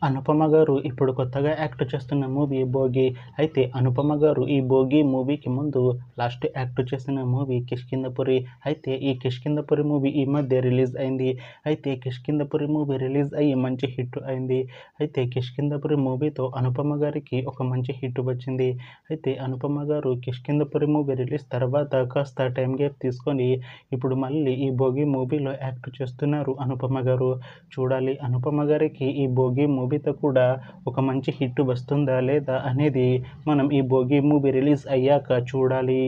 అనుపమ గారు ఇప్పుడు కొత్తగా యాక్ట్ చేస్తున్న మూవీ 'భోగి'. అయితే అనుపమ గారు ఈ 'భోగి' మూవీకి ముందు లాస్ట్ యాక్ట్ చేసిన మూవీ 'కిష్కింధపురి'. అయితే ఈ 'కిష్కింధపురి' మూవీ ఈ మధ్య రిలీజ్ అయింది. అయితే 'కిష్కింధపురి' మూవీ రిలీజ్ అయ్యి మంచి హిట్ అయింది. అయితే 'కిష్కింధపురి' మూవీతో అనుపమ గారికి ఒక మంచి హిట్ వచ్చింది. అయితే అనుపమ గారు 'కిష్కింధపురి' మూవీ రిలీజ్ తర్వాత కాస్త టైం గ్యాప్ తీసుకొని ఇప్పుడు మళ్ళీ ఈ 'భోగి' మూవీలో యాక్ట్ చేస్తున్నారు అనుపమ గారు. చూడాలి అనుపమ గారికి ఈ 'భోగి' మూవీతో కూడా ఒక మంచి హిట్ వస్తుందా లేదా అనేది మనం ఈ 'భోగి' మూవీ రిలీజ్ అయ్యాక చూడాలి.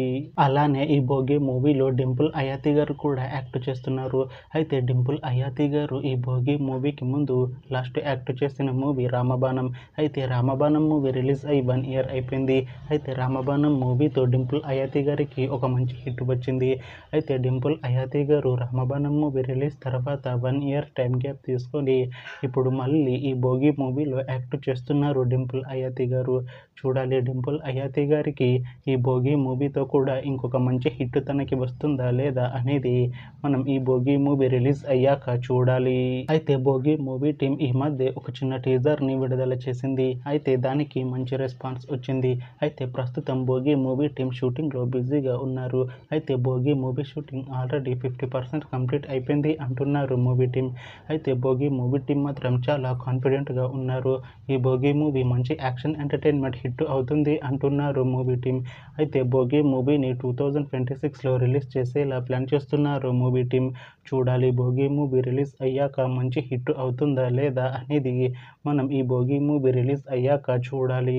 అలానే ఈ 'భోగి' మూవీలో డింపుల్ హయాతి గారు కూడా యాక్ట్ చేస్తున్నారు. అయితే డింపుల్ హయాతి గారు ఈ 'భోగి' మూవీకి ముందు లాస్ట్ యాక్ట్ చేసిన మూవీ 'రామబాణం'. అయితే 'రామబాణం' మూవీ రిలీజ్ అయ్యి 1 ఇయర్ అయిపోయింది. అయితే 'రామబాణం' మూవీతో డింపుల్ హయాతి గారికి ఒక మంచి హిట్ వచ్చింది. అయితే డింపుల్ హయాతి గారు 'రామబాణం' మూవీ రిలీజ్ తర్వాత 1 ఇయర్ టైం గ్యాప్ తీసుకొని ఇప్పుడు మళ్ళీ ఈ 'భోగి' మూవీలో యాక్ట్ చేస్తున్నారు డింపుల్ హయాతి గారు. చూడాలి డింపుల్ హయాతి గారికి ఈ 'భోగి' మూవీతో కూడా ఇంకొక మంచి హిట్ తనకి వస్తుందా లేదా అనేది మనం ఈ 'భోగి' మూవీ రిలీజ్ అయ్యాక చూడాలి. అయితే 'భోగి' మూవీ టీం ఈ మధ్య ఒక చిన్న టీజర్ని విడుదల చేసింది. అయితే దానికి మంచి రెస్పాన్స్ వచ్చింది. అయితే ప్రస్తుతం 'భోగి' మూవీ టీం షూటింగ్లో బిజీగా ఉన్నారు. అయితే 'Bhogi' movie shooting already 50% complete అయిపోయింది అంటున్నారు మూవీ టీం. అయితే 'భోగి' మూవీ టీం మాత్రం చాలా కాన్ఫిడెంట్గా ఉన్నారు. ఈ 'భోగి' మూవీ మంచి యాక్షన్ ఎంటర్టైన్మెంట్ హిట్ అవుతుంది అంటున్నారు మూవీ టీం. అయితే 'భోగి' మూవీని 2026లో రిలీజ్ చేసేలా ప్లాన్ చేస్తున్నారు మూవీ టీం. చూడాలి 'భోగి' మూవీ రిలీజ్ అయ్యాక మంచి హిట్ అవుతుందా లేదా అనేది మనం ఈ 'భోగి' మూవీ రిలీజ్ అయ్యాక చూడాలి.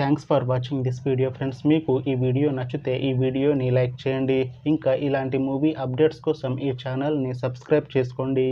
Thanks for watching this video friends. మీకు ఈ వీడియో నచ్చితే ఈ వీడియోని లైక్ చేయండి. ఇంకా ఇలాంటి మూవీ అప్డేట్స్ కోసం ఈ ఛానల్ని సబ్స్క్రైబ్ చేసుకోండి.